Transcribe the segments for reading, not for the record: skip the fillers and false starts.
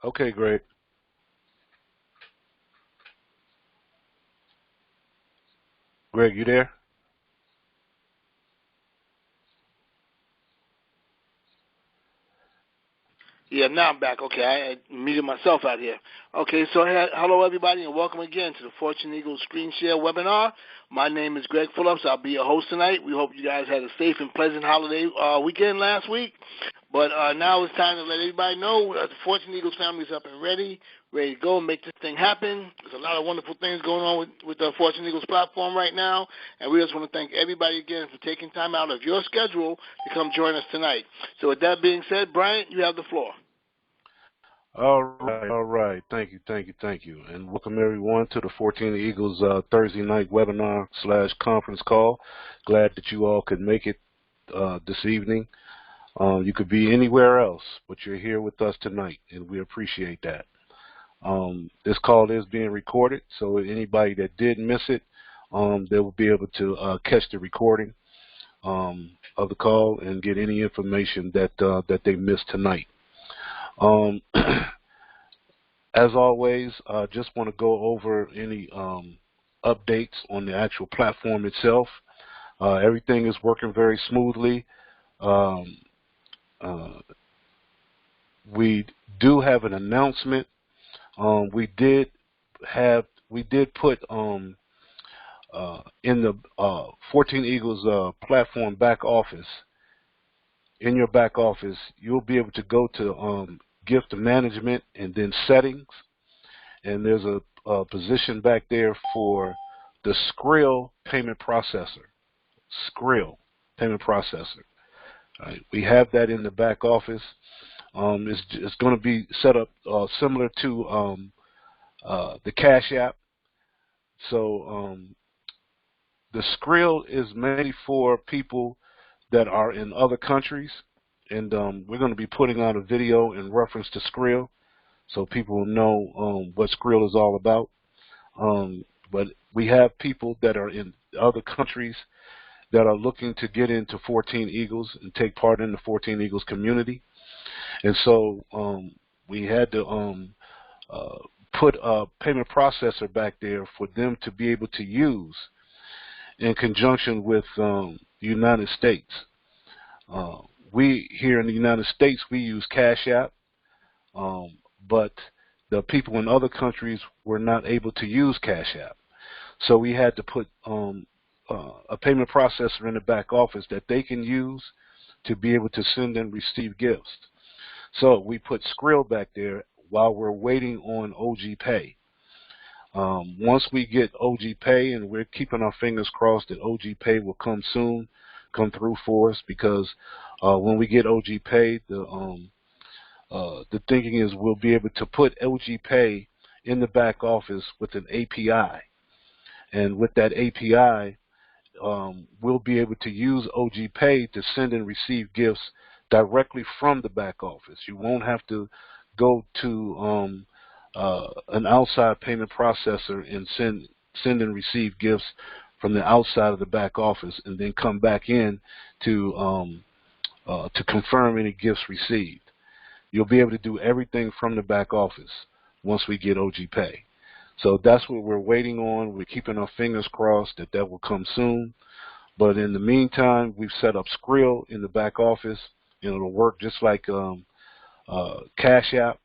Okay, Greg. Greg, you there? Yeah, now I'm back. Okay, I muted myself out here. Okay, so hello everybody and welcome again to the Fortune Eagles Screen Share webinar. My name is Greg Phillips. I'll be your host tonight. We hope you guys had a safe and pleasant holiday weekend last week. But now it's time to let everybody know the Fortune Eagles family is up and ready to go and make this thing happen. There's a lot of wonderful things going on with the Fortune Eagles platform right now, and we just want to thank everybody again for taking time out of your schedule to come join us tonight. So with that being said, Bryant, you have the floor. All right. Thank you. And welcome everyone to the 14 Eagles Thursday night webinar / conference call. Glad that you all could make it this evening. You could be anywhere else, but you're here with us tonight, and we appreciate that. This call is being recorded, so anybody that did miss it, they will be able to catch the recording of the call and get any information that they missed tonight. As always, just want to go over any updates on the actual platform itself. Everything is working very smoothly. Um, we do have an announcement. We did put in the 14 Eagles platform back office. In your back office, you'll be able to go to gift management and then settings, and there's a position back there for the Skrill payment processor. Skrill payment processor. All right, we have that in the back office. It's going to be set up similar to the Cash App. So the Skrill is mainly for people that are in other countries, and we're going to be putting out a video in reference to Skrill, so people will know what Skrill is all about. But we have people that are in other countries that are looking to get into 14 Eagles and take part in the 14 Eagles community, and so we had to put a payment processor back there for them to be able to use in conjunction with the United States. We here in the United States, we use Cash App, but the people in other countries were not able to use Cash App. So we had to put a payment processor in the back office that they can use to be able to send and receive gifts. So we put Skrill back there while we're waiting on OG Pay. Once we get OG Pay, and we're keeping our fingers crossed that OG Pay will come soon, come through for us, because when we get OG Pay, the thinking is we'll be able to put OG Pay in the back office with an API, and with that API, we'll be able to use OG Pay to send and receive gifts directly from the back office. You won't have to go to an outside payment processor and send and receive gifts from the outside of the back office and then come back in to confirm any gifts received. You'll be able to do everything from the back office once we get OG Pay. So that's what we're waiting on. We're keeping our fingers crossed that that will come soon. But in the meantime, we've set up Skrill in the back office, and it'll work just like Cash App.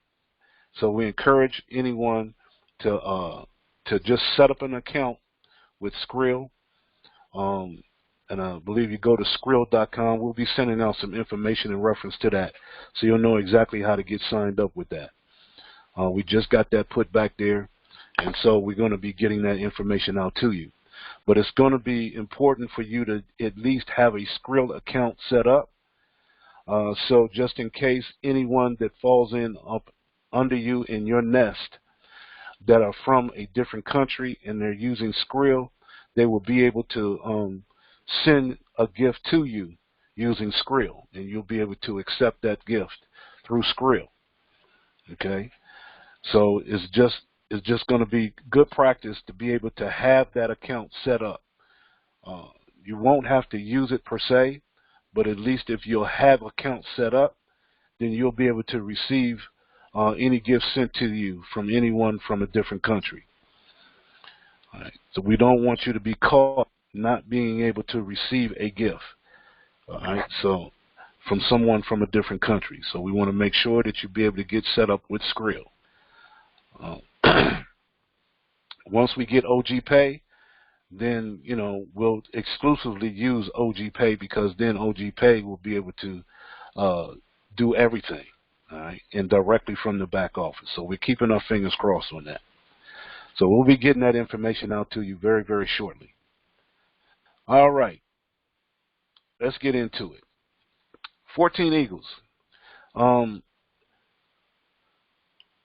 So we encourage anyone to just set up an account with Skrill. And I believe you go to Skrill.com. We'll be sending out some information in reference to that, so you'll know exactly how to get signed up with that. We just got that put back there, and so we're going to be getting that information out to you. But it's going to be important for you to at least have a Skrill account set up. So just in case anyone that falls in up under you in your nest that are from a different country and they're using Skrill, they will be able to send a gift to you using Skrill, and you'll be able to accept that gift through Skrill. Okay, so it's just going to be good practice to be able to have that account set up. You won't have to use it per se, but at least if you'll have account set up, then you'll be able to receive any gifts sent to you from anyone from a different country. All right. So we don't want you to be caught not being able to receive a gift. All right. So from someone from a different country. So we want to make sure that you be able to get set up with Skrill. Once we get OG Pay, then we'll exclusively use OG Pay, because then OG Pay will be able to do everything, all right, and directly from the back office. So we're keeping our fingers crossed on that. So we'll be getting that information out to you very, very shortly. All right, let's get into it. 14 Eagles.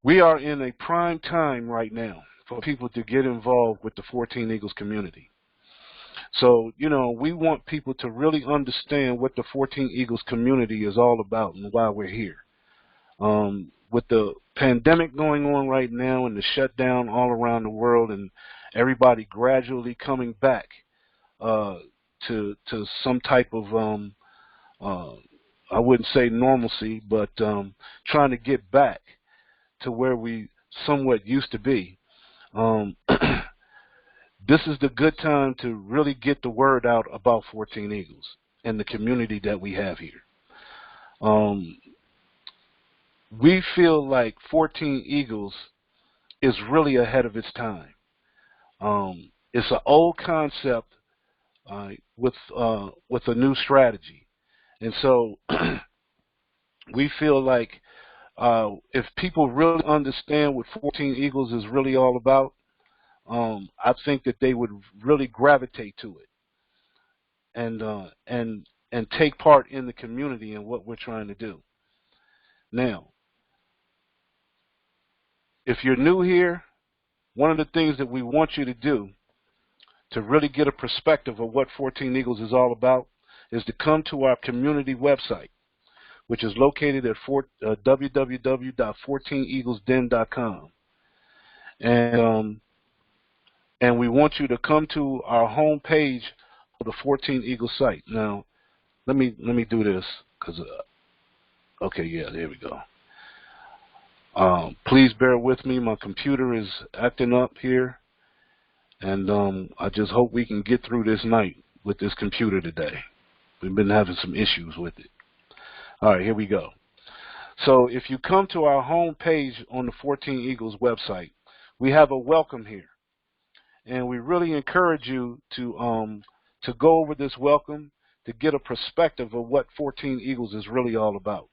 We are in a prime time right now for people to get involved with the 14 Eagles community. So, we want people to really understand what the 14 Eagles community is all about and why we're here. With the pandemic going on right now and the shutdown all around the world, and everybody gradually coming back to some type of, I wouldn't say normalcy, but trying to get back to where we somewhat used to be. This is the good time to really get the word out about 14 Eagles and the community that we have here. We feel like 14 Eagles is really ahead of its time. It's an old concept with a new strategy. And so we feel like if people really understand what 14 Eagles is really all about, I think that they would really gravitate to it and take part in the community and what we're trying to do. Now, if you're new here, one of the things that we want you to do to really get a perspective of what 14 Eagles is all about is to come to our community website, which is located at www.14eaglesden.com. And we want you to come to our home page of the 14 Eagles site. Now, let me do this, because okay, yeah, there we go. Please bear with me. My computer is acting up here, and I just hope we can get through this night with this computer today. We've been having some issues with it. All right, here we go. So if you come to our home page on the 14 Eagles website, we have a welcome here. And we really encourage you to go over this welcome to get a perspective of what 14 Eagles is really all about.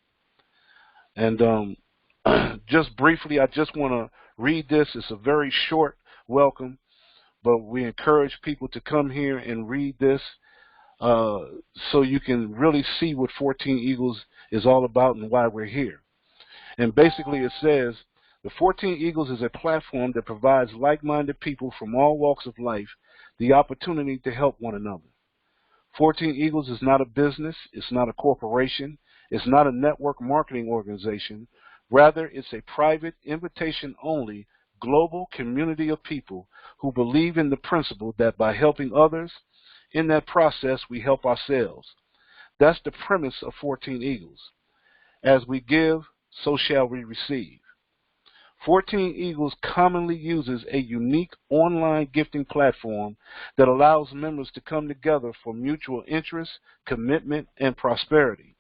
And just briefly, I just want to read this. It's a very short welcome, but we encourage people to come here and read this so you can really see what 14 Eagles is all about and why we're here. And basically it says, the 14 Eagles is a platform that provides like-minded people from all walks of life the opportunity to help one another. 14 Eagles is not a business, it's not a corporation, it's not a network marketing organization. Rather, it's a private, invitation-only, global community of people who believe in the principle that by helping others, in that process we help ourselves. That's the premise of 14 Eagles. As we give, so shall we receive. 14 Eagles commonly uses a unique online gifting platform that allows members to come together for mutual interest, commitment, and prosperity.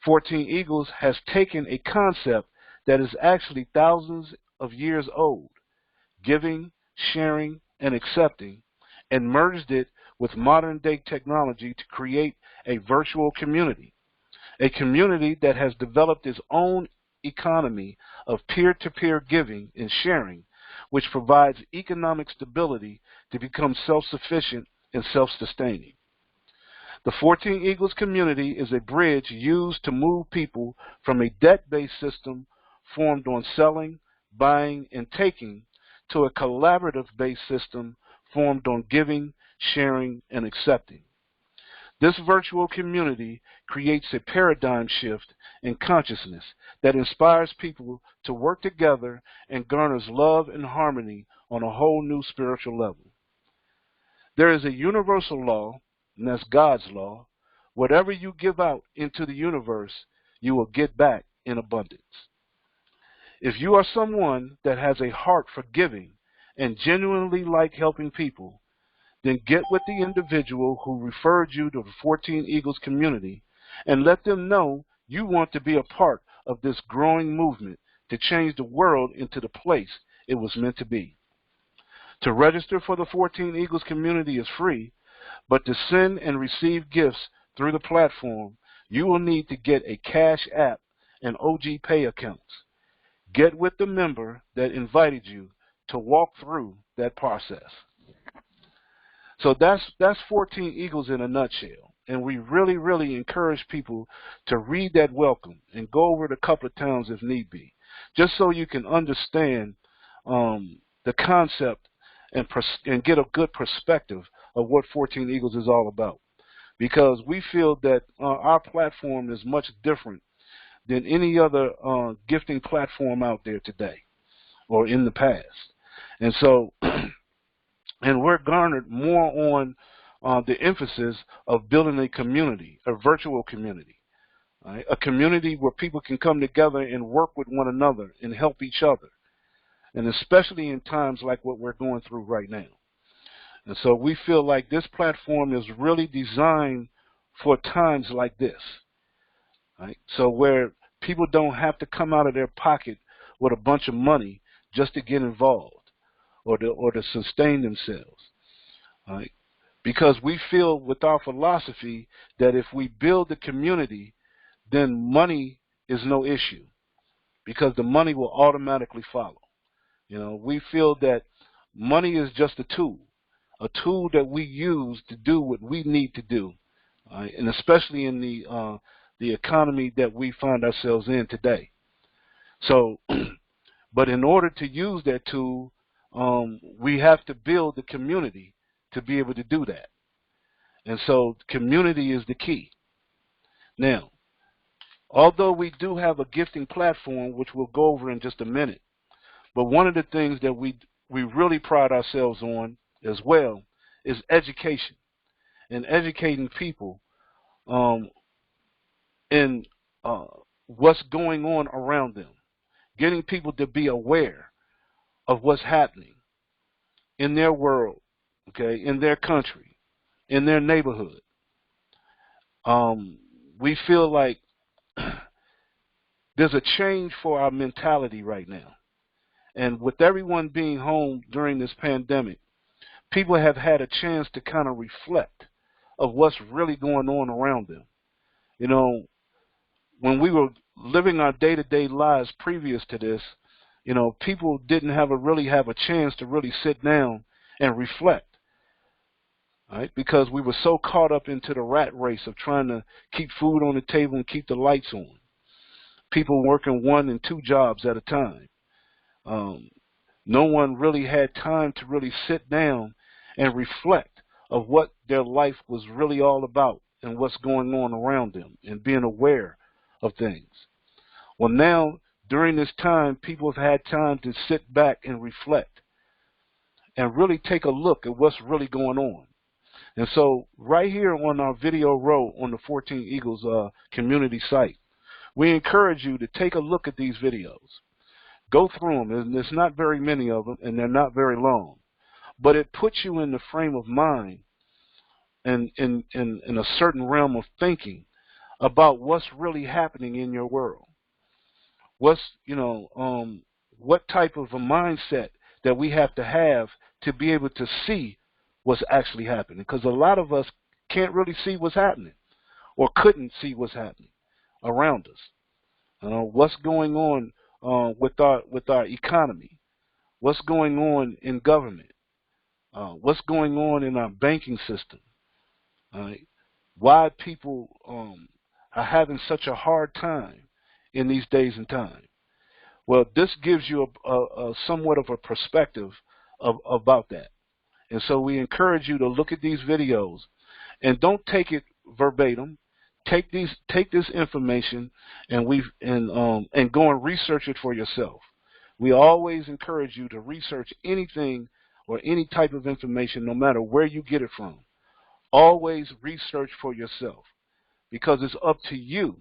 14 Eagles has taken a concept that is actually thousands of years old, giving, sharing, and accepting, and merged it with modern-day technology to create a virtual community, a community that has developed its own economy of peer-to-peer giving and sharing, which provides economic stability to become self-sufficient and self-sustaining. The 14 Eagles community is a bridge used to move people from a debt-based system formed on selling, buying, and taking to a collaborative-based system formed on giving, sharing, and accepting. This virtual community creates a paradigm shift in consciousness that inspires people to work together and garners love and harmony on a whole new spiritual level. There is a universal law, and that's God's law. Whatever you give out into the universe, you will get back in abundance. If you are someone that has a heart for giving and genuinely like helping people, then get with the individual who referred you to the 14 Eagles community and let them know you want to be a part of this growing movement to change the world into the place it was meant to be. To register for the 14 Eagles community is free, but to send and receive gifts through the platform, you will need to get a Cash App and OG Pay accounts. Get with the member that invited you to walk through that process. So that's 14 Eagles in a nutshell. And we really encourage people to read that welcome and go over it a couple of times if need be, just so you can understand the concept and get a good perspective of what 14 Eagles is all about. Because we feel that our platform is much different than any other gifting platform out there today or in the past. And so, and we're garnered more on the emphasis of building a community, a virtual community, right? A community where people can come together and work with one another and help each other, and especially in times like what we're going through right now. And so we feel like this platform is really designed for times like this, right? So where people don't have to come out of their pocket with a bunch of money just to get involved or to sustain themselves, right? Because we feel with our philosophy that if we build the community, then money is no issue because the money will automatically follow. You know, we feel that money is just a tool that we use to do what we need to do, and especially in the economy that we find ourselves in today. So, but in order to use that tool, we have to build the community to be able to do that. And so community is the key. Now, although we do have a gifting platform, which we'll go over in just a minute, but one of the things that we really pride ourselves on as well is education and educating people in what's going on around them, getting people to be aware of what's happening in their world, okay, in their country, in their neighborhood. We feel like there's a change for our mentality right now. And with everyone being home during this pandemic, people have had a chance to kind of reflect of what's really going on around them. You know, when we were living our day-to-day lives previous to this, you know, people didn't really have a chance to really sit down and reflect, right? Because we were so caught up into the rat race of trying to keep food on the table and keep the lights on. People working 1 and 2 jobs at a time. No one really had time to really sit down and reflect of what their life was really all about and what's going on around them and being aware of things. Well, now, during this time, people have had time to sit back and reflect and really take a look at what's really going on. And so right here on our video row on the 14 Eagles community site, we encourage you to take a look at these videos. Go through them, and there's not very many of them, and they're not very long. But it puts you in the frame of mind and in a certain realm of thinking about what's really happening in your world. What's, you know, what type of a mindset that we have to be able to see what's actually happening. Because a lot of us can't really see what's happening or couldn't see what's happening around us. What's going on with our economy? What's going on in government? What's going on in our banking system? Why people are having such a hard time in these days and time? Well, this gives you a somewhat of a perspective about that. And so we encourage you to look at these videos and don't take it verbatim. Take this information and go and research it for yourself. We always encourage you to research anything or any type of information, no matter where you get it from. Always research for yourself, because it's up to you.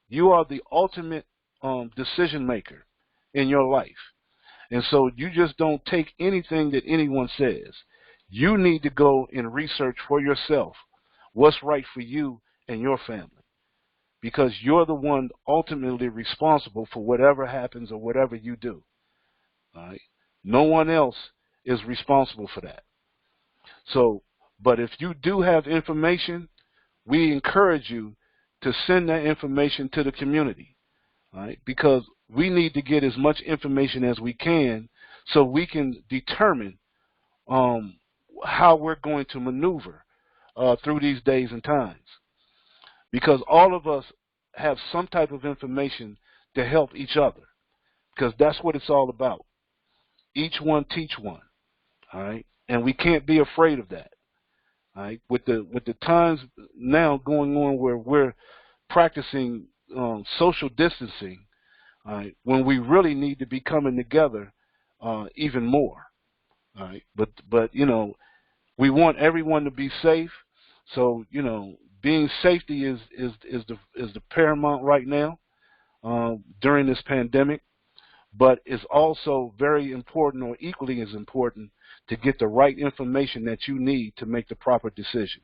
You are the ultimate decision maker in your life. And so you just don't take anything that anyone says. You need to go and research for yourself what's right for you and your family, because you're the one ultimately responsible for whatever happens or whatever you do. All right? No one else is responsible for that. So, but if you do have information, we encourage you to send that information to the community, all right? Because we need to get as much information as we can so we can determine how we're going to maneuver through these days and times. Because all of us have some type of information to help each other, because that's what it's all about. Each one teach one, all right? And we can't be afraid of that. All right? With the times now going on where we're practicing social distancing, all right, when we really need to be coming together even more. All right? But you know, we want everyone to be safe. So you know, being safety is the paramount right now during this pandemic. But it's also very important, or equally as important, to get the right information that you need to make the proper decision.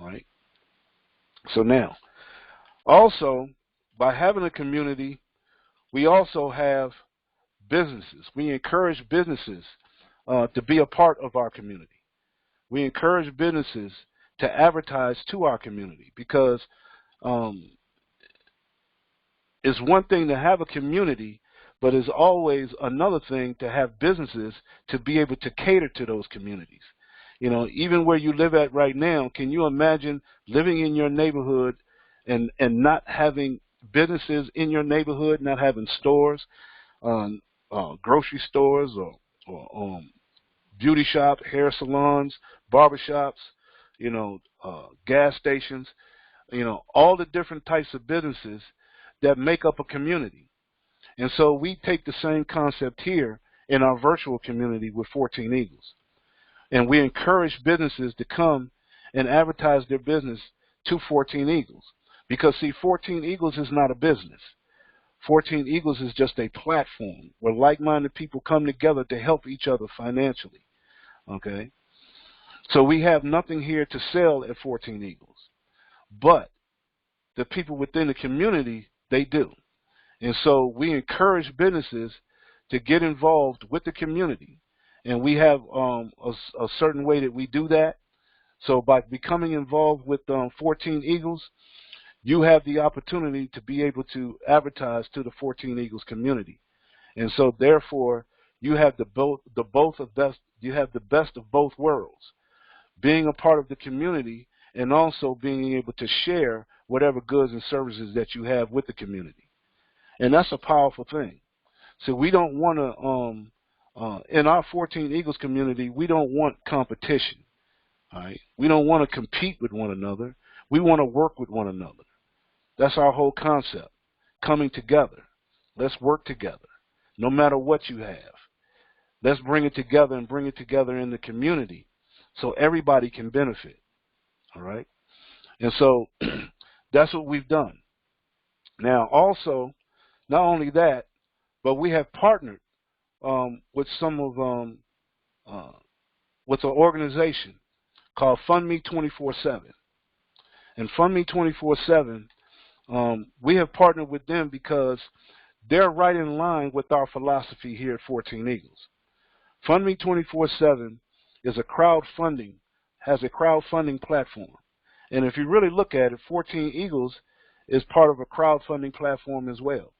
All right? So now, also, by having a community, we also have businesses. We encourage businesses to be a part of our community. We encourage businesses to advertise to our community, because it's one thing to have a community, but it's always another thing to have businesses to be able to cater to those communities. You know, even where you live at right now, can you imagine living in your neighborhood and not having businesses in your neighborhood, not having stores, grocery stores, or beauty shops, hair salons, barbershops, you know, gas stations, you know, all the different types of businesses that make up a community. And so we take the same concept here in our virtual community with 14 Eagles. And we encourage businesses to come and advertise their business to 14 Eagles. Because, see, 14 Eagles is not a business. 14 Eagles is just a platform where like-minded people come together to help each other financially. Okay? So we have nothing here to sell at 14 Eagles. But the people within the community, they do. And so we encourage businesses to get involved with the community. And we have a certain way that we do that. So by becoming involved with 14 Eagles, you have the opportunity to be able to advertise to the 14 Eagles community. And so therefore, you have you have the best of both worlds, being a part of the community and also being able to share whatever goods and services that you have with the community. And that's a powerful thing. So we don't want to, in our 14 Eagles community, we don't want competition. All right? We don't want to compete with one another. We want to work with one another. That's our whole concept, coming together. Let's work together, no matter what you have. Let's bring it together and bring it together in the community so everybody can benefit. All right? And so that's what we've done. Now, also, not only that, but we have partnered with some of with an organization called Fund Me 24/7. And Fund Me 24/7, we have partnered with them because they're right in line with our philosophy here at 14 Eagles. Fund Me 24/7 is has a crowdfunding platform. And if you really look at it, 14 Eagles is part of a crowdfunding platform as well.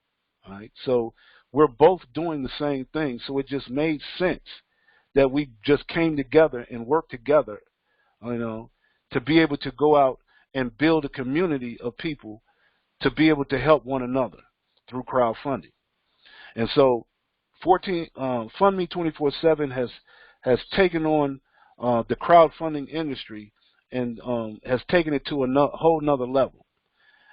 All right, so we're both doing the same thing. So it just made sense that we just came together and worked together, you know, to be able to go out and build a community of people to be able to help one another through crowdfunding. And so Fund Me 24/7 has taken on the crowdfunding industry and has taken it to a whole nother level.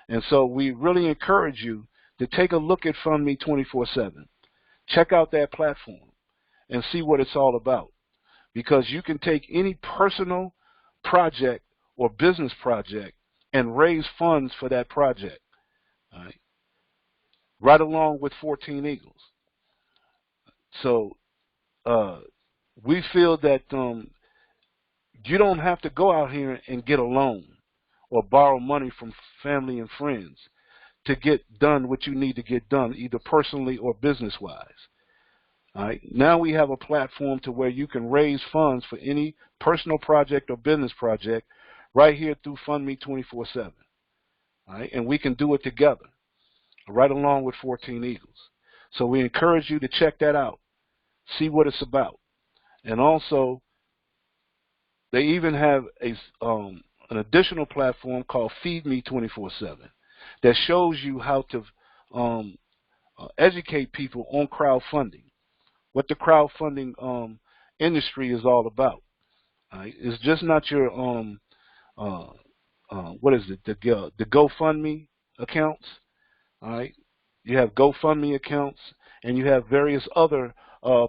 And so we really encourage you to take a look at Fund Me 24/7. Check out that platform and see what it's all about. Because you can take any personal project or business project and raise funds for that project. All right? Right along with 14 Eagles. So we feel that you don't have to go out here and get a loan or borrow money from family and friends to get done what you need to get done, either personally or business-wise. All right. Now we have a platform to where you can raise funds for any personal project or business project right here through FundMe 24/7. All right, and we can do it together, right along with 14 Eagles. So we encourage you to check that out, see what it's about, and also they even have an additional platform called Feed Me 24/7 that shows you how to educate people on crowdfunding, what the crowdfunding industry is all about. Right? It's just not your what is it, the GoFundMe accounts. All right, you have GoFundMe accounts, and you have various other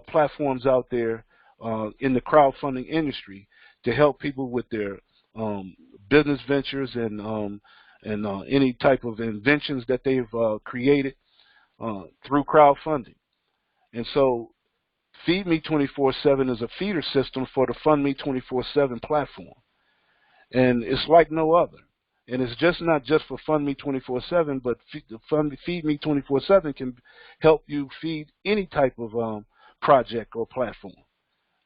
platforms out there in the crowdfunding industry to help people with their business ventures and any type of inventions that they've created through crowdfunding. And so Feed Me 24/7 is a feeder system for the Fund Me 24/7 platform. And it's like no other. And it's just not just for Fund Me 24/7, but Feed Me 24/7 can help you feed any type of project or platform.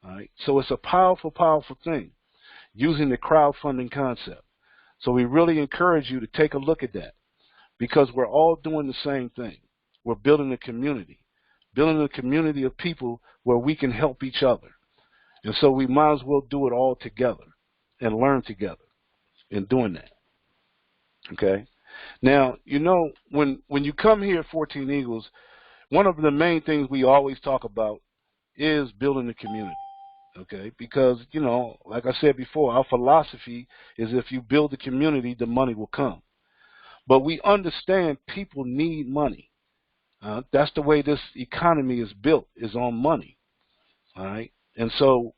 All right? So it's a powerful, powerful thing using the crowdfunding concept. So we really encourage you to take a look at that because we're all doing the same thing. We're building a community of people where we can help each other. And so we might as well do it all together and learn together in doing that. Okay? Now, you know, when you come here at 14 Eagles, one of the main things we always talk about is building a community. Okay? Because, you know, like I said before, our philosophy is if you build a community, the money will come. But we understand people need money. That's the way this economy is built, is on money. All right? And so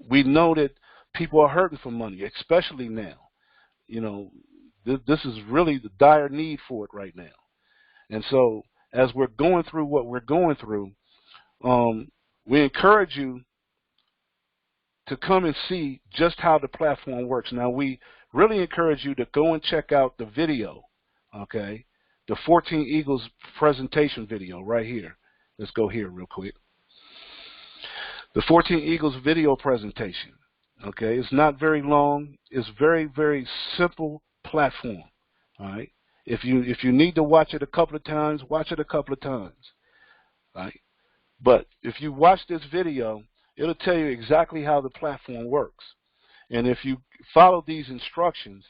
we know that people are hurting for money, especially now. You know, this is really the dire need for it right now. And so as we're going through what we're going through, we encourage you to come and see just how the platform works. Now, we really encourage you to go and check out the video, okay, the 14 Eagles presentation video right here. Let's go here real quick. The 14 Eagles video presentation, okay, it's not very long. It's very, very simple platform, all right? If you need to watch it a couple of times, watch it a couple of times, all right? But if you watch this video, it'll tell you exactly how the platform works. And if you follow these instructions,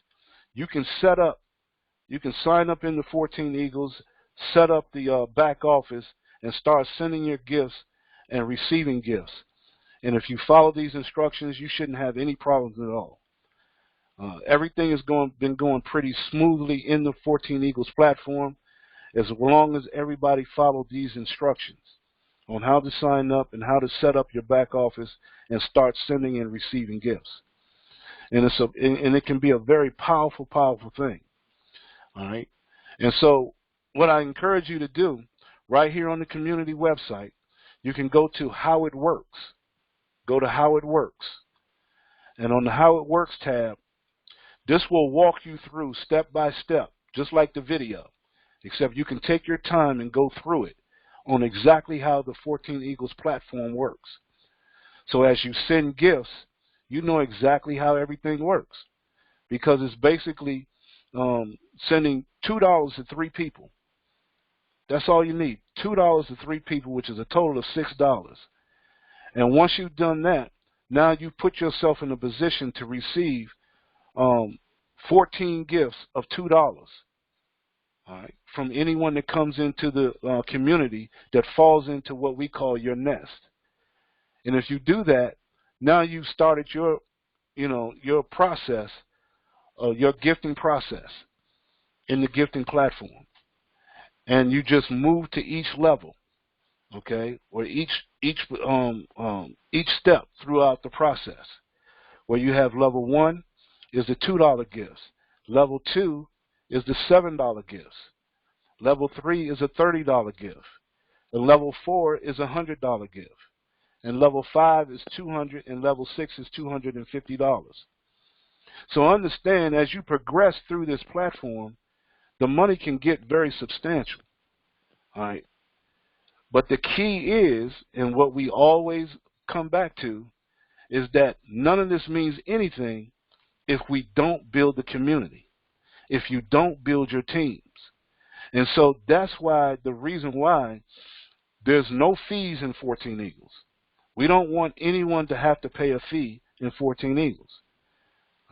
you can sign up in the 14 Eagles, set up the back office, and start sending your gifts and receiving gifts. And if you follow these instructions, you shouldn't have any problems at all. Everything has been going pretty smoothly in the 14 Eagles platform as long as everybody followed these instructions on how to sign up and how to set up your back office and start sending and receiving gifts. And it can be a very powerful, powerful thing. All right. And so what I encourage you to do right here on the community website, you can go to How It Works. Go to How It Works. And on the How It Works tab, this will walk you through step by step, just like the video, except you can take your time and go through it on exactly how the 14 Eagles platform works. So as you send gifts, you know exactly how everything works because it's basically sending $2 to 3 people. That's all you need, $2 to 3 people, which is a total of $6. And once you've done that, now you put yourself in a position to receive 14 gifts of $2, all right, from anyone that comes into the community that falls into what we call your nest. And if you do that, now you've started your process, your gifting process in the gifting platform. And you just move to each level, okay, or each step throughout the process. Where you have level 1 is the $2 gifts. Level 2 is the $7 gifts. Level 3 is a $30 gift. And level 4 is a $100 gift. And level 5 is $200, and level 6 is $250. So understand, as you progress through this platform, the money can get very substantial. All right. But the key is, and what we always come back to, is that none of this means anything if we don't build the community, if you don't build your teams. And so that's why, the reason why there's no fees in 14 Eagles. We don't want anyone to have to pay a fee in 14 Eagles.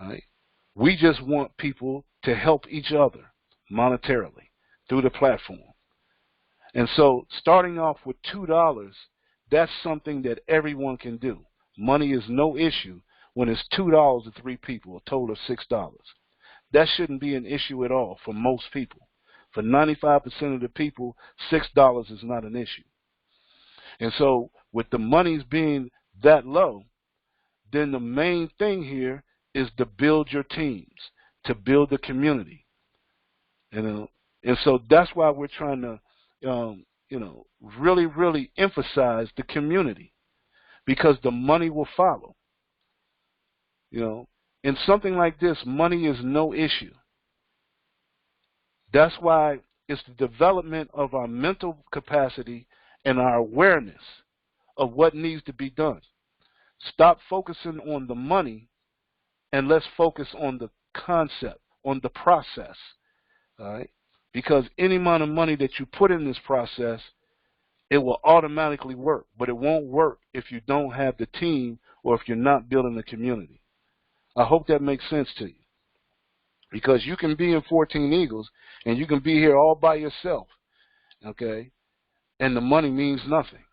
All right? We just want people to help each other monetarily through the platform. And so starting off with $2, that's something that everyone can do. Money is no issue when it's $2 to 3 people, a total of $6. That shouldn't be an issue at all for most people. For 95% of the people, $6 is not an issue. And so with the monies being that low, then the main thing here is to build your teams, to build the community. And so that's why we're trying to really, really emphasize the community, because the money will follow. In something like this, money is no issue. That's why it's the development of our mental capacity and our awareness of what needs to be done. Stop focusing on the money and let's focus on the concept, on the process. All right? Because any amount of money that you put in this process, it will automatically work, but it won't work if you don't have the team or if you're not building the community. I hope that makes sense to you. Because you can be in 14 Eagles and you can be here all by yourself, okay? And the money means nothing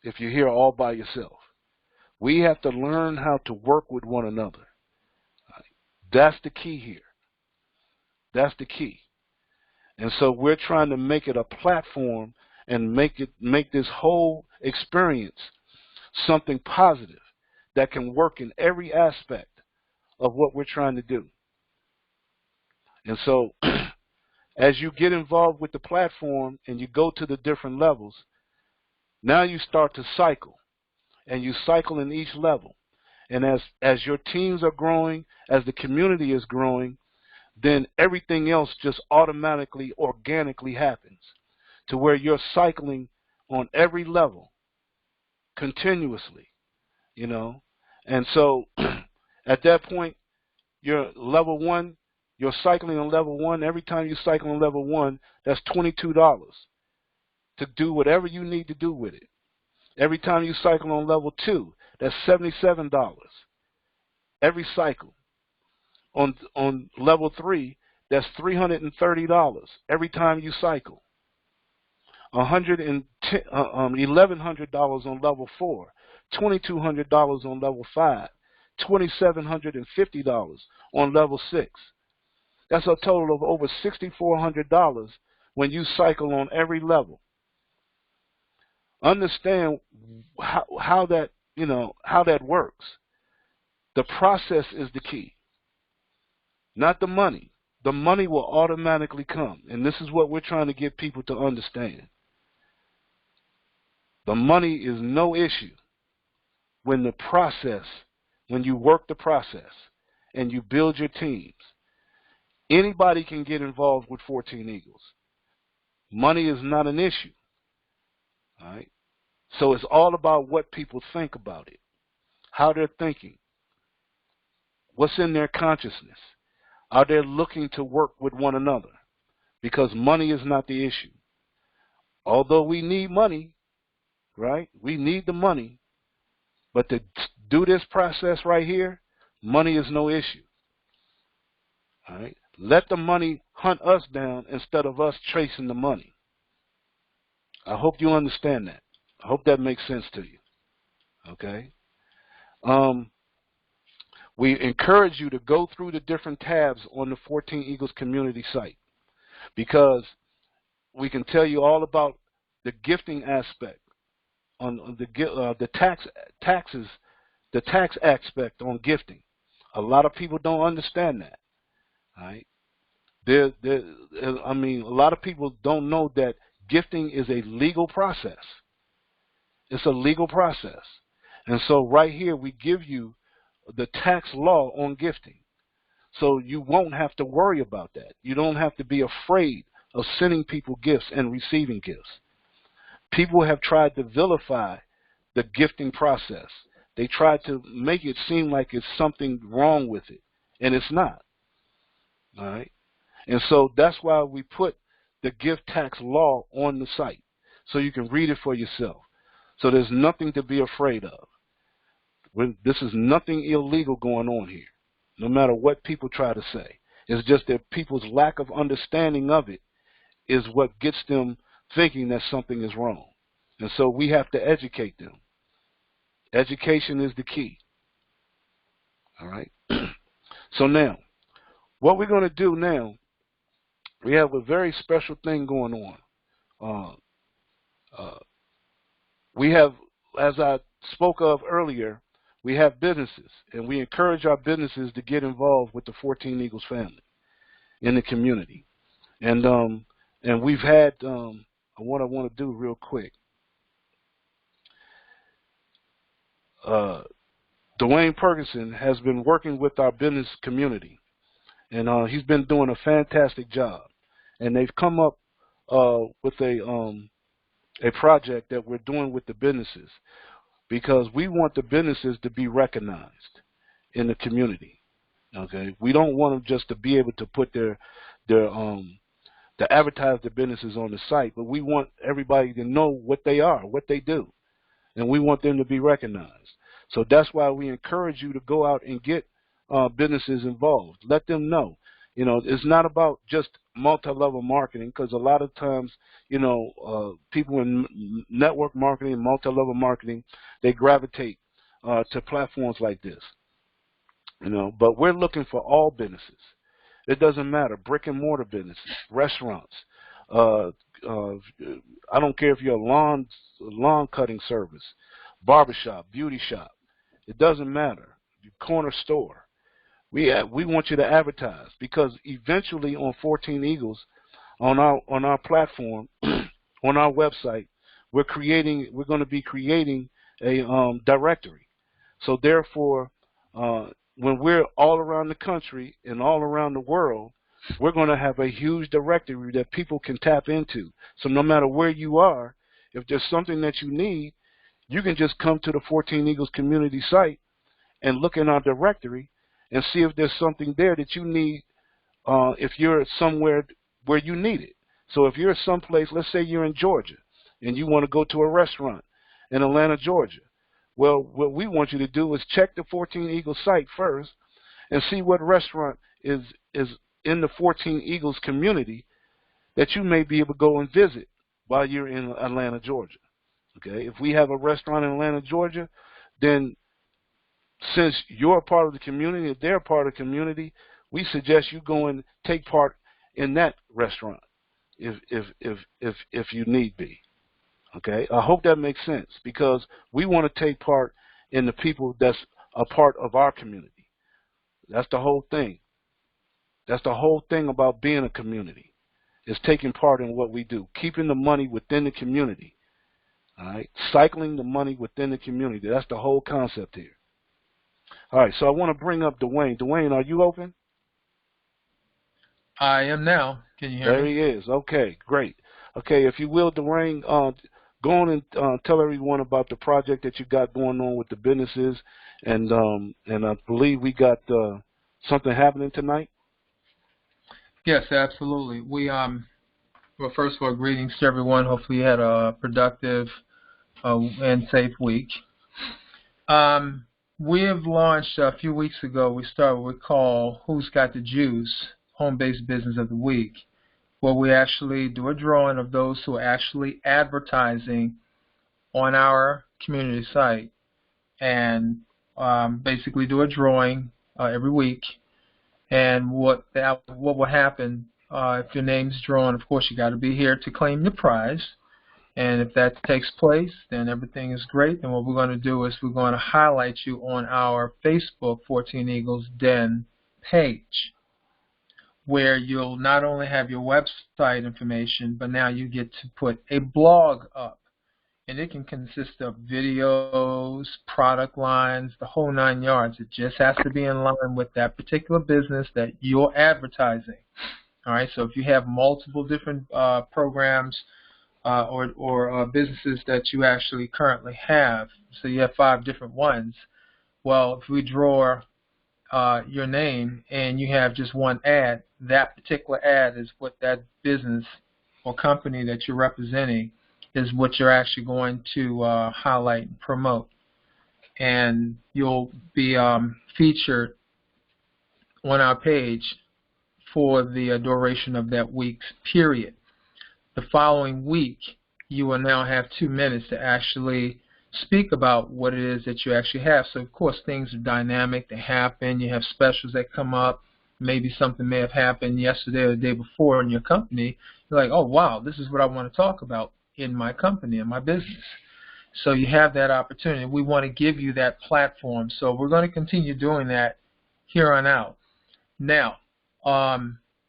if you're here all by yourself. We have to learn how to work with one another. That's the key here. That's the key. And so we're trying to make it a platform and make this whole experience something positive that can work in every aspect of what we're trying to do. And so as you get involved with the platform and you go to the different levels, now you start to cycle, and you cycle in each level. And as your teams are growing, as the community is growing, then everything else just automatically, organically happens to where you're cycling on every level continuously, And so at that point, you're level 1, you're cycling on level 1. Every time you cycle on level 1, that's $22 to do whatever you need to do with it. Every time you cycle on level 2, that's $77 every cycle. On level 3, that's $330 every time you cycle. $1,100 on level 4, $2,200 on level 5, $2,750 on level 6. That's a total of over $6,400 when you cycle on every level. Understand how that works. The process is the key, not the money. The money will automatically come, and this is what we're trying to get people to understand. The money is no issue when you work the process and you build your teams. Anybody can get involved with 14 Eagles. Money is not an issue. All right? So it's all about what people think about it, how they're thinking, what's in their consciousness. Are they looking to work with one another? Because money is not the issue. Although we need money, right? We need the money. But to do this process right here, money is no issue. All right? Let the money hunt us down instead of us chasing the money. I hope you understand that. I hope that makes sense to you. Okay? We encourage you to go through the different tabs on the 14 Eagles community site, because we can tell you all about the gifting aspect, on the taxes, the tax aspect on gifting. A lot of people don't understand that. All right? A lot of people don't know that gifting is a legal process. It's a legal process. And so right here we give you the tax law on gifting. So you won't have to worry about that. You don't have to be afraid of sending people gifts and receiving gifts. People have tried to vilify the gifting process. They tried to make it seem like it's something wrong with it, and it's not. All right? And so that's why we put the gift tax law on the site, so you can read it for yourself. So there's nothing to be afraid of. This is nothing illegal going on here, no matter what people try to say. It's just that people's lack of understanding of it is what gets them thinking that something is wrong. And so we have to educate them. Education is the key. All right? So now, what we're going to do now, we have a very special thing going on. We have, as I spoke of earlier, we have businesses, and we encourage our businesses to get involved with the 14 Eagles family in the community. And we've had what I want to do real quick. Dwayne Ferguson has been working with our business community, and he's been doing a fantastic job. And they've come up with a project that we're doing with the businesses, because we want the businesses to be recognized in the community. Okay, we don't want them just to be able to put to advertise their businesses on the site, but we want everybody to know what they are, what they do, and we want them to be recognized. So that's why we encourage you to go out and get businesses involved. Let them know. You know, it's not about just multi-level marketing, because a lot of times, you know, people in network marketing and multi-level marketing, they gravitate to platforms like this. You know, but we're looking for all businesses. It doesn't matter, brick and mortar businesses, restaurants. I don't care if you're a lawn cutting service, barbershop, beauty shop. It doesn't matter. Your corner store. We want you to advertise, because eventually on 14 Eagles, on our platform, on our website, we're going to be creating a directory. So therefore, when we're all around the country and all around the world, we're going to have a huge directory that people can tap into. So no matter where you are, if there's something that you need, you can just come to the 14 Eagles community site and look in our directory and see if there's something there that you need, if you're somewhere where you need it. So if you're someplace, let's say you're in Georgia, and you want to go to a restaurant in Atlanta, Georgia. Well, what we want you to do is check the 14 Eagles site first and see what restaurant is in the 14 Eagles community that you may be able to go and visit while you're in Atlanta, Georgia. Okay? If we have a restaurant in Atlanta, Georgia, then since you're a part of the community, if they're a part of the community, we suggest you go and take part in that restaurant if you need be. Okay, I hope that makes sense, because we want to take part in the people that's a part of our community. That's the whole thing. That's the whole thing about being a community, is taking part in what we do, keeping the money within the community. All right, cycling the money within the community. That's the whole concept here. All right, so I want to bring up Dwayne. Dwayne, are you open? I am now. Can you hear me? There he is. Okay, great. Okay, if you will, Dwayne, go on and tell everyone about the project that you got going on with the businesses, and I believe we got something happening tonight. Yes, absolutely. Well, first of all, greetings to everyone. Hopefully you had a productive and safe week. We have launched a few weeks ago, we started what we call Who's Got the Juice, Home-Based Business of the Week, where we actually do a drawing of those who are actually advertising on our community site, and basically do a drawing every week. And what will happen, if your name's drawn, of course you got to be here to claim the prize. And if that takes place, then everything is great. And what we're going to do is we're going to highlight you on our Facebook 14 Eagles Den page. where you'll not only have your website information, but now you get to put a blog up. And it can consist of videos, product lines, the whole 9 yards. It just has to be in line with that particular business that you're advertising. All right, so if you have multiple different programs or businesses that you actually currently have, so you have 5 different ones, well, if we draw your name and you have just one ad, that particular ad is what that business or company that you're representing is what you're actually going to highlight and promote. And you'll be featured on our page for the duration of that week's period. The following week, you will now have 2 minutes to actually speak about what it is that you actually have. So, of course, things are dynamic. They happen. You have specials that come up. Maybe something may have happened yesterday or the day before in your company. You're like, oh, wow, this is what I want to talk about in my company, in my business. So you have that opportunity. We want to give you that platform. So we're going to continue doing that here on out. Now,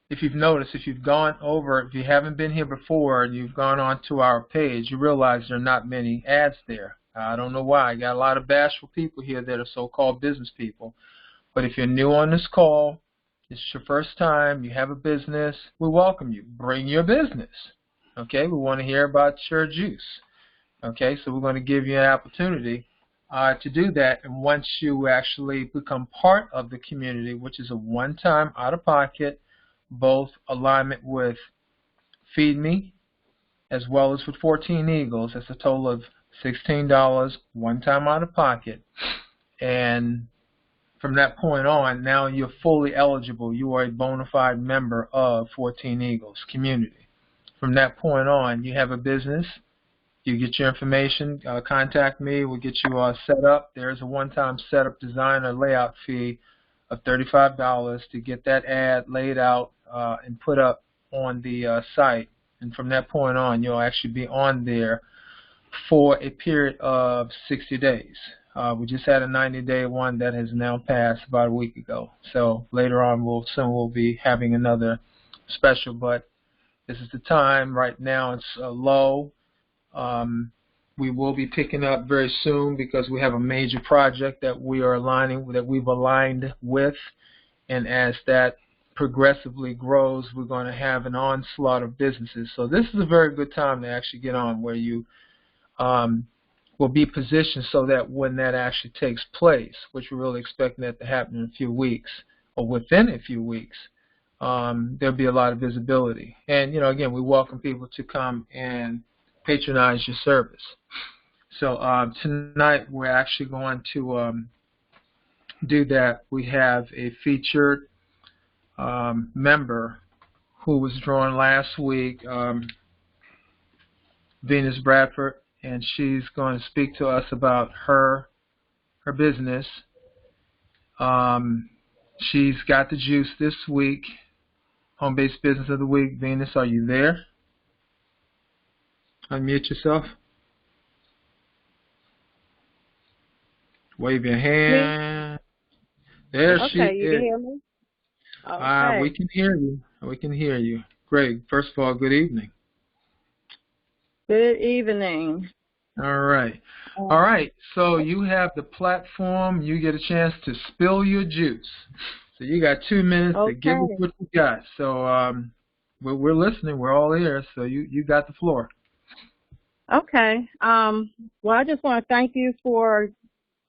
if you've noticed, if you've gone over, if you haven't been here before and you've gone onto our page, you realize there are not many ads there. I don't know why. I got a lot of bashful people here that are so-called business people. But if you're new on this call, it's your first time, you have a business, we welcome you. Bring your business. Okay, we want to hear about your juice. Okay, so we're going to give you an opportunity to do that. And once you actually become part of the community, which is a one-time out-of-pocket, both alignment with Feed Me as well as with 14 Eagles, that's a total of $16, one-time out-of-pocket. And from that point on, now you're fully eligible. You are a bona fide member of 14 Eagles community. From that point on, you have a business. You get your information, contact me. We'll get you set up. There's a one-time setup design or layout fee of $35 to get that ad laid out and put up on the site. And from that point on, you'll actually be on there for a period of 60 days. We just had a 90-day one that has now passed about a week ago. So later on, we'll be having another special, but this is the time. Right now it's low. We will be picking up very soon because we have a major project that we've aligned with, and as that progressively grows, we're going to have an onslaught of businesses. So this is a very good time to actually get on, where you will be positioned so that when that actually takes place, which we're really expecting that to happen in a few weeks or within a few weeks, there'll be a lot of visibility. And, again, we welcome people to come and patronize your service. So tonight we're actually going to do that. We have a featured member who was drawn last week, Venus Bradford, and she's going to speak to us about her business. She's got the juice this week. Home-based business of the week. Venus, are you there? Unmute yourself. Wave your hand. There she is. Okay, you can hear me? Okay. We can hear you. We can hear you. Great. First of all, good evening. Good evening. All right. All right. So you have the platform. You get a chance to spill your juice. So you got 2 minutes to give us what you got. So we're listening. We're all ears. So you got the floor. Okay. Well, I just want to thank you for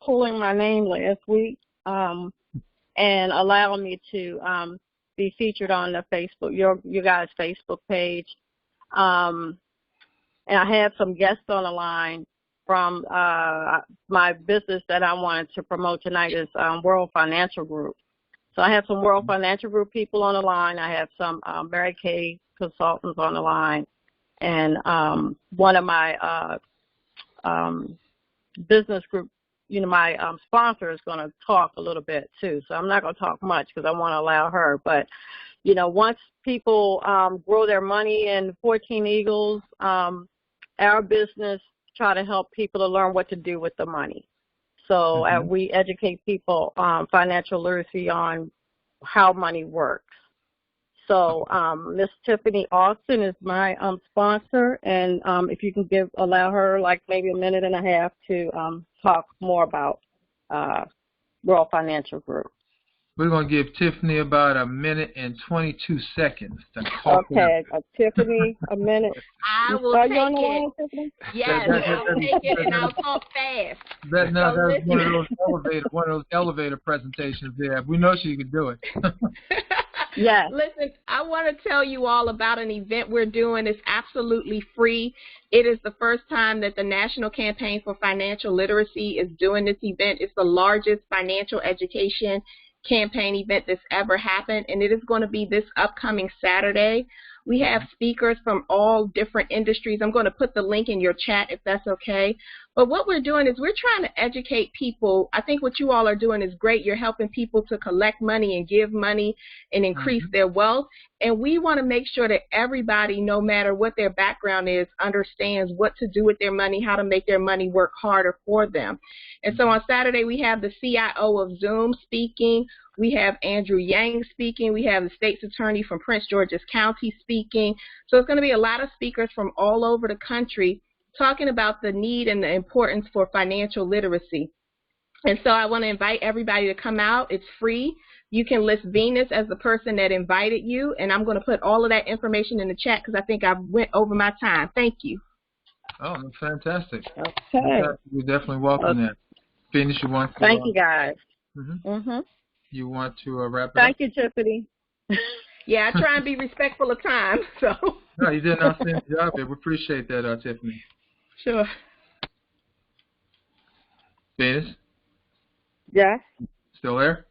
pulling my name last week and allowing me to be featured on the Facebook, your guys' Facebook page. And I have some guests on the line from my business that I wanted to promote tonight is World Financial Group. So I have some World Financial Group people on the line. I have some Mary Kay consultants on the line. And one of my business group, my sponsor is going to talk a little bit too. So I'm not going to talk much because I want to allow her. But, once people grow their money in 14 Eagles, our business try to help people to learn what to do with the money. So we educate people on financial literacy on how money works. So Miss Tiffany Austin is my sponsor, and if you can allow her like maybe a minute and a half to talk more about World Financial Group. We're going to give Tiffany about a minute and 22 seconds to talk. Okay, Tiffany, a minute. I will take it. Yes, I'll take it, and I'll talk fast. That's one of those elevator presentations there. We know she can do it. Yes. Listen, I want to tell you all about an event we're doing. It's absolutely free. It is the first time that the National Campaign for Financial Literacy is doing this event. It's the largest financial education campaign event that's ever happened, and it is going to be this upcoming Saturday. We have speakers from all different industries. I'm going to put the link in your chat if that's okay. But what we're doing is we're trying to educate people. I think what you all are doing is great. You're helping people to collect money and give money and increase their wealth. And we want to make sure that everybody, no matter what their background is, understands what to do with their money, how to make their money work harder for them. And so on Saturday, we have the CIO of Zoom speaking. We have Andrew Yang speaking. We have the state's attorney from Prince George's County speaking. So it's going to be a lot of speakers from all over the country talking about the need and the importance for financial literacy. And so I want to invite everybody to come out. It's free. You can list Venus as the person that invited you, and I'm going to put all of that information in the chat because I think I went over my time. Thank you. Oh, that's fantastic. Okay. We definitely welcome that. Venus, you want to... Thank you, guys. You want to wrap it up? Thank you, Tiffany. Yeah, I try and be respectful of time. So. No, you did an outstanding job there. We appreciate that, Tiffany. Sure. Venus? Yes. Still there?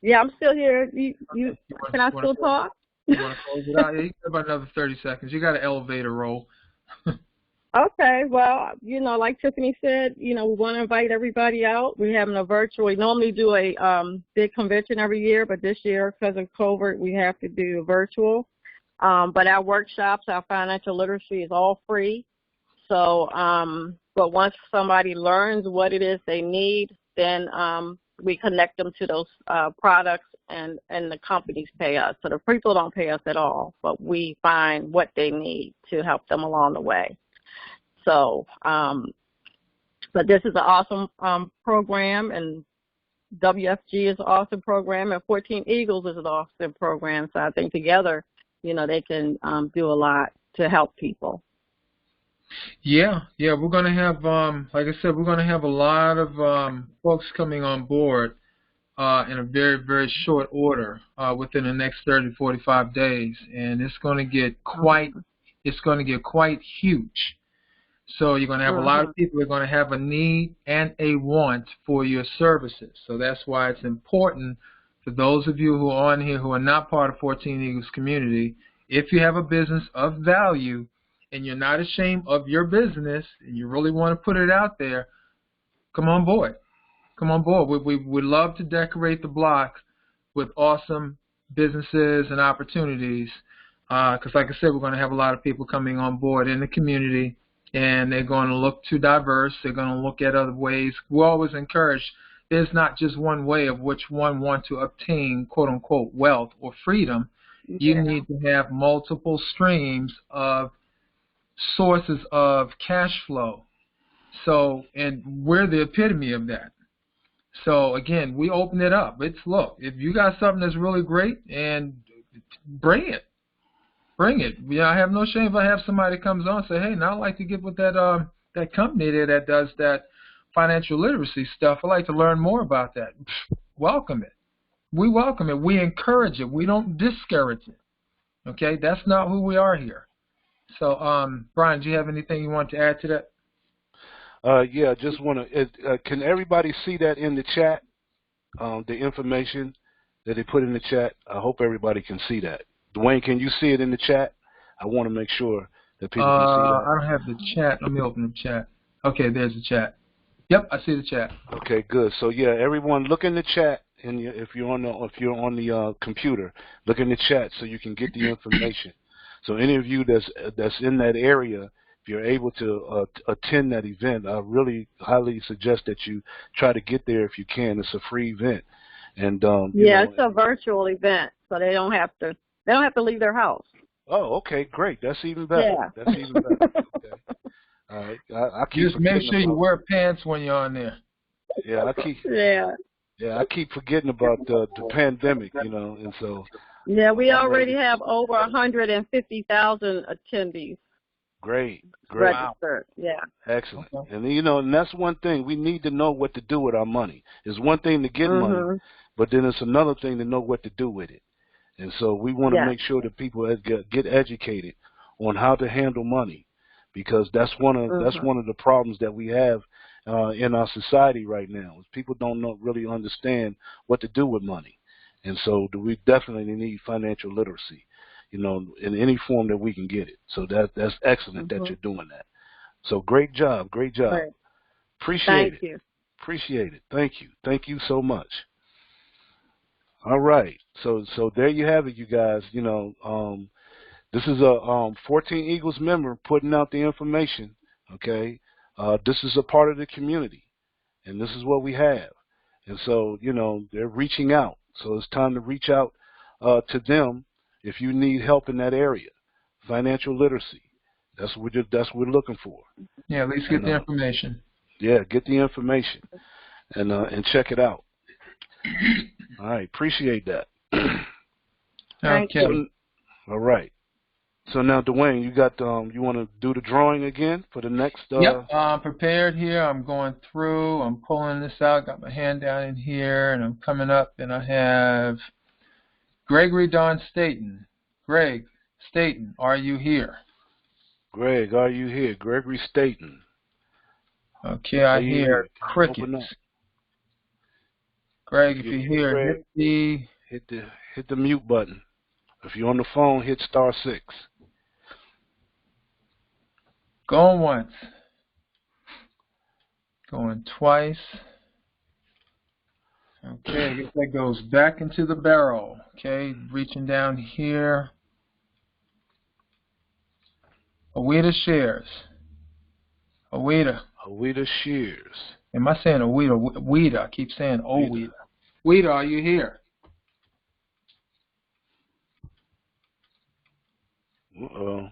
Yeah, I'm still here. Can I still talk? You want to close it out? Yeah, you got about another 30 seconds. You got an elevator roll. Okay, well, like Tiffany said, we want to invite everybody out. We're having a virtual. We normally do a big convention every year, but this year, because of COVID, we have to do virtual. But our workshops, our financial literacy is all free. So, but once somebody learns what it is they need, then we connect them to those products, and the companies pay us. So the people don't pay us at all, but we find what they need to help them along the way. So, but this is an awesome program, and WFG is an awesome program, and 14 Eagles is an awesome program. So I think together, they can do a lot to help people. Yeah, we're going to have, like I said, we're going to have a lot of folks coming on board in a very, very short order within the next 30 to 45 days, and it's going to get quite huge. So you're going to have a lot of people who are going to have a need and a want for your services. So that's why it's important for those of you who are on here who are not part of 14 Eagles community, if you have a business of value and you're not ashamed of your business and you really want to put it out there, come on board. Come on board. We love to decorate the block with awesome businesses and opportunities because, like I said, we're going to have a lot of people coming on board in the community, and they're going to look to diverse. They're going to look at other ways. We always encourage there's not just one way of which one want to obtain, quote-unquote, wealth or freedom. Yeah. You need to have multiple streams of sources of cash flow. So, and we're the epitome of that. So, again, we open it up. Look, if you got something that's really great, and bring it. Bring it. I have no shame if I have somebody that comes on and say, hey, now I'd like to get with that company there that does that financial literacy stuff. I'd like to learn more about that. Welcome it. We welcome it. We encourage it. We don't discourage it. Okay? That's not who we are here. So, Brian, do you have anything you want to add to that? Yeah, just want to, can everybody see that in the chat, the information that they put in the chat? I hope everybody can see that. Dwayne, can you see it in the chat? I want to make sure that people can see that. I don't have the chat. Let me open the chat. Okay, there's the chat. Yep, I see the chat. Okay, good. So yeah, everyone, look in the chat, and if you're on the computer, look in the chat so you can get the information. So any of you that's in that area, if you're able to attend that event, I really highly suggest that you try to get there if you can. It's a free event, and it's a virtual event, so they don't have to They don't have to leave their house. Oh, okay, great. That's even better. Yeah. That's even better. Okay. All right. I keep Just make forgetting sure you about. wear pants when you're on there. Yeah, I keep forgetting about the pandemic, and so. Yeah, we already have over 150,000 attendees Great. registered. Yeah. Excellent. Okay. And and that's one thing, we need to know what to do with our money. It's one thing to get money, but then it's another thing to know what to do with it. And so we want to make sure that people get educated on how to handle money, because that's one of the problems that we have in our society right now. Is people don't really understand what to do with money. And so we definitely need financial literacy, in any form that we can get it. So that's excellent that you're doing that. So great job. Right. Appreciate it. Thank you. Appreciate it. Thank you so much. All right. So there you have it, you guys. This is a 14 Eagles member putting out the information. Okay. This is a part of the community, and this is what we have. And so, they're reaching out. So it's time to reach out to them if you need help in that area. Financial literacy. That's what we're looking for. Yeah, at least get the information. Yeah, get the information and check it out. All right, appreciate that. Thank you. All right. So now, Dwayne, you got you want to do the drawing again for the next? Yep, I'm prepared here. I'm going through. I'm pulling this out. Got my hand down in here, and I'm coming up, and I have Gregory Don Staten. Greg Staten, are you here? Greg, are you here? Gregory Staten. Okay, I hear crickets. Greg, if you're here, Greg, hit the mute button. If you're on the phone, hit *6. Going once. Going twice. Okay, I guess that goes back into the barrel. Okay, reaching down here. Awita shares. Awita. Awita Shears. Am I saying Awita? Awita. I keep saying Awita. Awita, are you here? Uh-oh.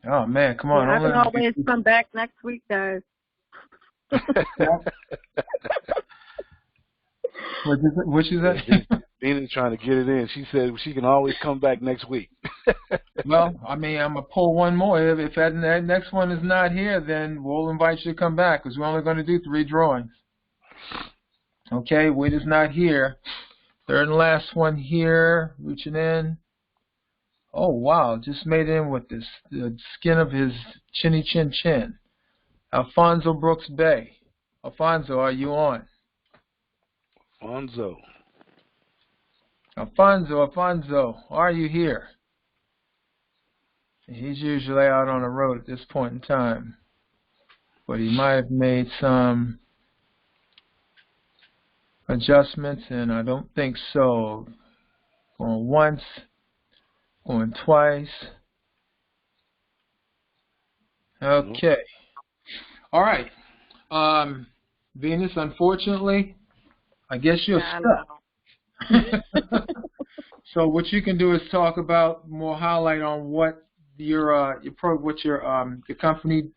Oh, man, come on. I can always come back next week, guys. What you say? Dina's trying to get it in. She said she can always come back next week. Well, I mean, I'm going to pull one more. If that next one is not here, then we'll invite you to come back, because we're only going to do 3 drawings. Okay, Wade is not here. Third and last one here, reaching in. Oh, wow, just made in with the skin of his chinny chin chin. Alfonso Brooks Bay. Alfonso, are you on? Alfonso, are you here? He's usually out on the road at this point in time, but he might have made some adjustments, and I don't think so. Going once, going twice. Okay. All right. Venus, unfortunately, I guess you're stuck. So what you can do is talk about more highlight on what your company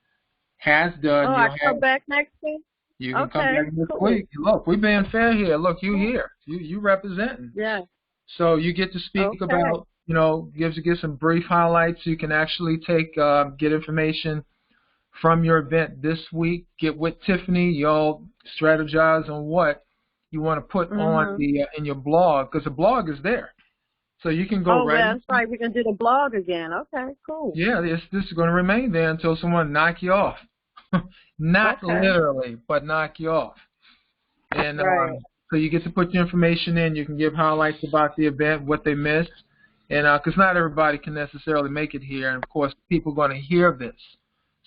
has done. Oh, I come back next week? You can come back this week. Look, we're being fair here. Look, you here. You representing. Yeah. So you get to speak about, get some brief highlights. You can actually get information from your event this week. Get with Tiffany. Y'all strategize on what you want to put on in your blog, because the blog is there. So you can go right. Oh, that's right. We can do the blog again. Okay, cool. Yeah, this is going to remain there until someone knock you off. Not literally, but knock you off. And so you get to put your information in. You can give highlights about the event, what they missed, and because not everybody can necessarily make it here, and of course people are going to hear this,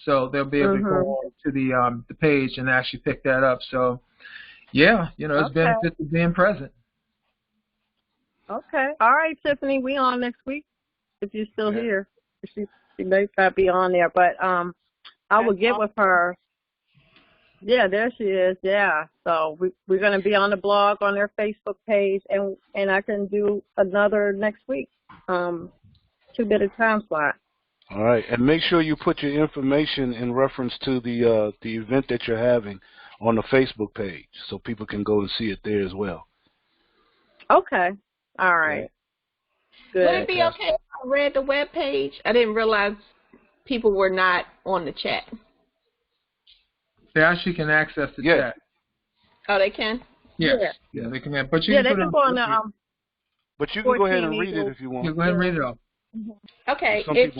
so they'll be able to go on to the page and actually pick that up. So yeah, it's benefits of being present. Okay. All right, Tiffany, we on next week if you're still here. She may not be on there, but I will get with her. Yeah, there she is. Yeah. So we're going to be on the blog, on their Facebook page, and I can do another next week. 2-bit time slot. All right, and make sure you put your information in reference to the event that you're having on the Facebook page, so people can go and see it there as well. Okay. All right. Good. Would it be okay if I read the web page? I didn't realize people were not on the chat. They actually can access the chat. Oh, they can? Yes. Yeah, they can. But you Yeah, can they can go on the But you can go ahead and read it if you want. You go ahead and read it off. Okay, it's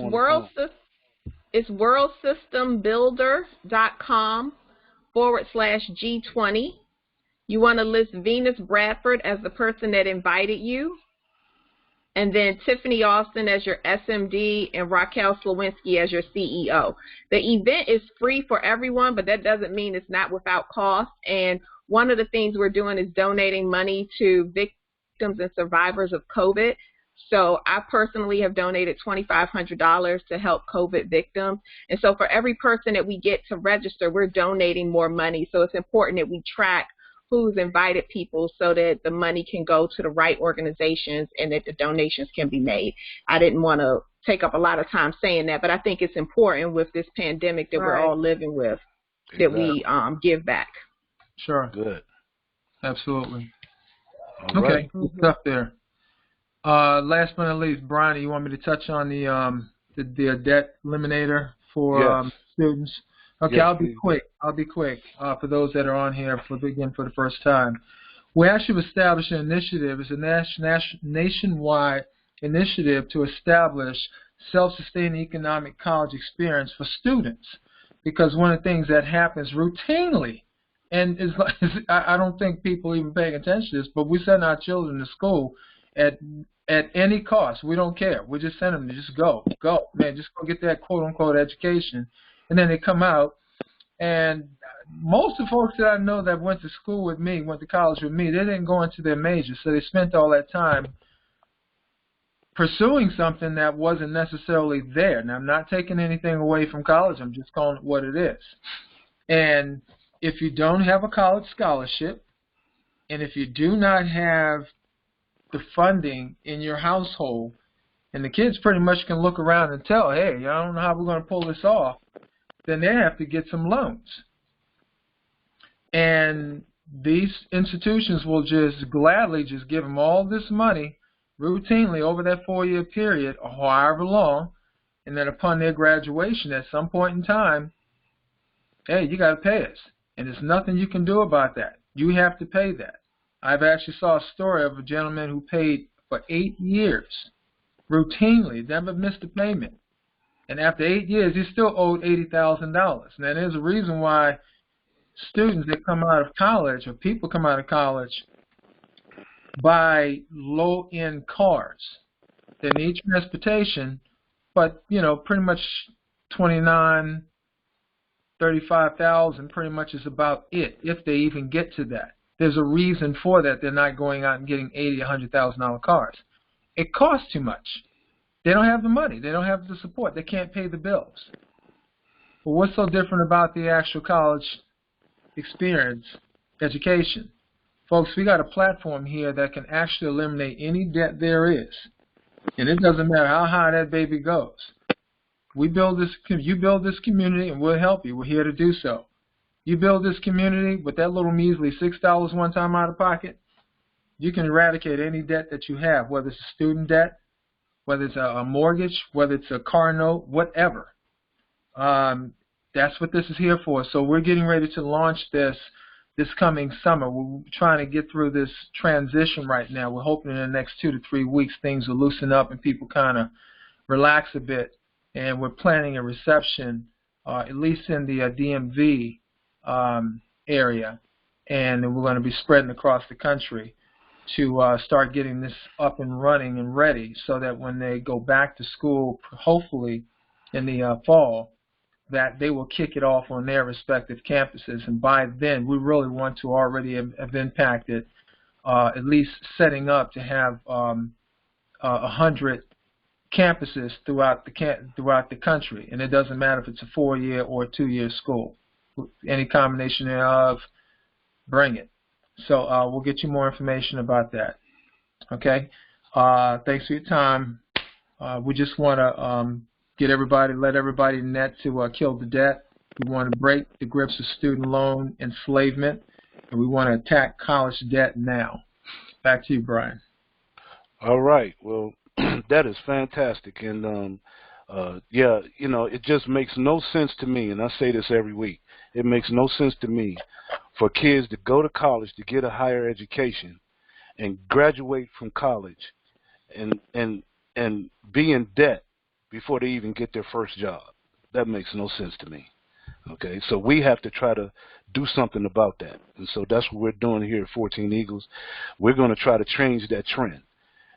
worldsystembuilder.com/G20. You want to list Venus Bradford as the person that invited you, and then Tiffany Austin as your SMD and Raquel Slowinski as your CEO. The event is free for everyone, but that doesn't mean it's not without cost. And one of the things we're doing is donating money to victims and survivors of COVID. So I personally have donated $2,500 to help COVID victims. And so for every person that we get to register, we're donating more money. So it's important that we track who's invited people so that the money can go to the right organizations and that the donations can be made. I didn't want to take up a lot of time saying that, but I think it's important with this pandemic that we're all living with, that we give back. Sure. Good. Absolutely. All okay. right. Good stuff there. Last but not least, Brian, you want me to touch on the debt eliminator for students? Okay, yes, I'll be quick. For those that are on here for the first time, we actually established an initiative. It's a nationwide initiative to establish self-sustaining economic college experience for students, because one of the things that happens routinely, and I don't think people even paying attention to this, but we send our children to school at any cost. We don't care. We just send them to just go, man, just go get that quote-unquote education. And then they come out, and most of the folks that I know that went to school with me, went to college with me, they didn't go into their major, so they spent all that time pursuing something that wasn't necessarily there. Now, I'm not taking anything away from college. I'm just calling it what it is. And if you don't have a college scholarship, and if you do not have the funding in your household, and the kids pretty much can look around and tell, hey, I don't know how we're going to pull this off, then they have to get some loans. And these institutions will just gladly just give them all this money routinely over that 4-year period, or however long, and then upon their graduation at some point in time, hey, you got to pay us. And there's nothing you can do about that. You have to pay that. I've actually saw a story of a gentleman who paid for 8 years routinely, never missed a payment. And after 8 years, he still owed $80,000. Now, there's a reason why students that come out of college, or people come out of college, buy low-end cars. They need transportation, but, pretty much $29,000, $35,000 pretty much is about it, if they even get to that. There's a reason for that. They're not going out and getting $80,000, $100,000 cars. It costs too much. They don't have the money. They don't have the support. They can't pay the bills. But what's so different about the actual college experience, education? Folks, we got a platform here that can actually eliminate any debt there is. And it doesn't matter how high that baby goes. You build this community, and we'll help you. We're here to do so. You build this community with that little measly $6 one time out of pocket, you can eradicate any debt that you have, whether it's a student debt, whether it's a mortgage, whether it's a car note, whatever. That's what this is here for. So we're getting ready to launch this coming summer. We're trying to get through this transition right now. We're hoping in the next 2 to 3 weeks things will loosen up and people kind of relax a bit. And we're planning a reception, at least in the DMV area, and we're going to be spreading across the country to start getting this up and running and ready, so that when they go back to school, hopefully in the fall, that they will kick it off on their respective campuses. And by then, we really want to already have impacted, at least setting up to have 100 campuses throughout the country. And it doesn't matter if it's a 4-year or a 2-year school. Any combination thereof, bring it. So we'll get you more information about that. Okay? Thanks for your time. We just want to let everybody net to kill the debt. We want to break the grips of student loan enslavement, and we want to attack college debt now. Back to you, Brian. All right. Well, that is fantastic. And, yeah, you know, it just makes no sense to me, and I say this every week, it makes no sense to me for kids to go to college to get a higher education and graduate from college and be in debt before they even get their first job. That makes no sense to me. Okay, so we have to try to do something about that. And so that's what we're doing here at 14 Eagles. We're going to try to change that trend.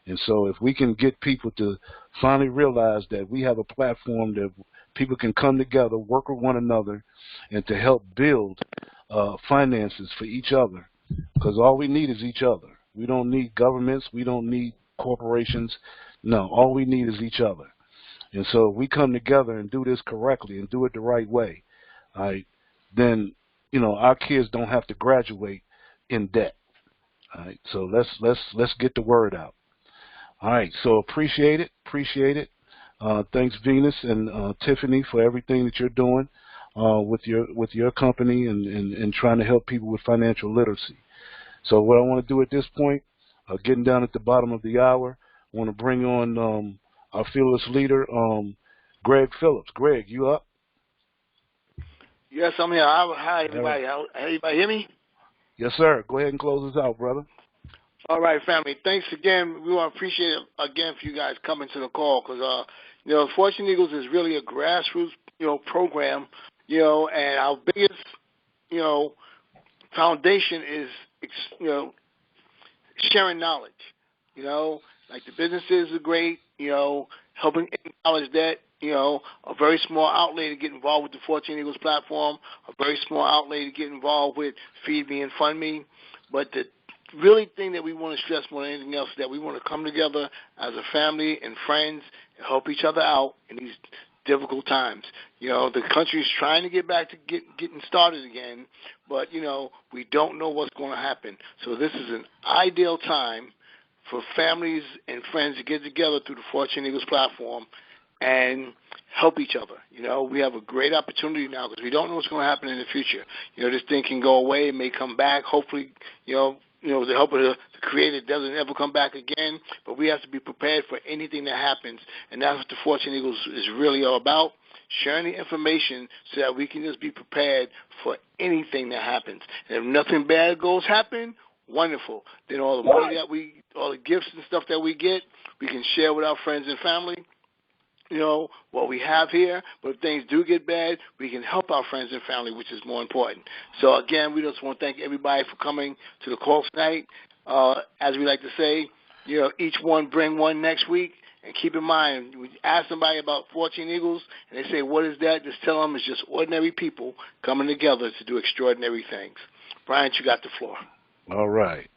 And so if we can get people to finally realize that we have a platform that people can come together, work with one another, and to help build finances for each other, because all we need is each other. We don't need governments. We don't need corporations. No, all we need is each other. And so if we come together and do this correctly and do it the right way, all right, then, you know, our kids don't have to graduate in debt. All right, so let's get the word out. All right, so appreciate it. Thanks, Venus and Tiffany, for everything that you're doing with your company and trying to help people with financial literacy. So what I want to do at this point, getting down at the bottom of the hour, I want to bring on our fearless leader, Greg Phillips. Greg, you up? Yes, I'm here. Hi, everybody. Right. Everybody hear me? Yes, sir. Go ahead and close us out, brother. All right, family. Thanks again. We want to appreciate it again for you guys coming to the call because, you know, Fortune Eagles is really a grassroots, you know, program, you know, and our biggest, you know, foundation is, you know, sharing knowledge. You know, like the businesses are great, you know, helping acknowledge that, you know, a very small outlay to get involved with the 14 Eagles platform, a very small outlay to get involved with Feed Me and Fund Me. But the really thing that we want to stress more than anything else is that we want to come together as a family and friends and help each other out in these difficult times. You know, the country is trying to get back to getting started again, but, you know, we don't know what's going to happen. So this is an ideal time for families and friends to get together through the Fortune Eagles platform and help each other. You know, we have a great opportunity now because we don't know what's going to happen in the future. You know, this thing can go away, it may come back. Hopefully, you know, the help of the Creator doesn't ever come back again, but we have to be prepared for anything that happens, and that's what the Fortune Eagles is really all about, sharing the information so that we can just be prepared for anything that happens. And if nothing bad happen, wonderful. Then all the money all the gifts and stuff that we get, we can share with our friends and family, you know, what we have here. But if things do get bad, we can help our friends and family, which is more important. So, again, we just want to thank everybody for coming to the call tonight. As we like to say, you know, each one bring one next week. And keep in mind, when you ask somebody about 14 Eagles, and they say, what is that? Just tell them it's just ordinary people coming together to do extraordinary things. Brian, you got the floor. All right.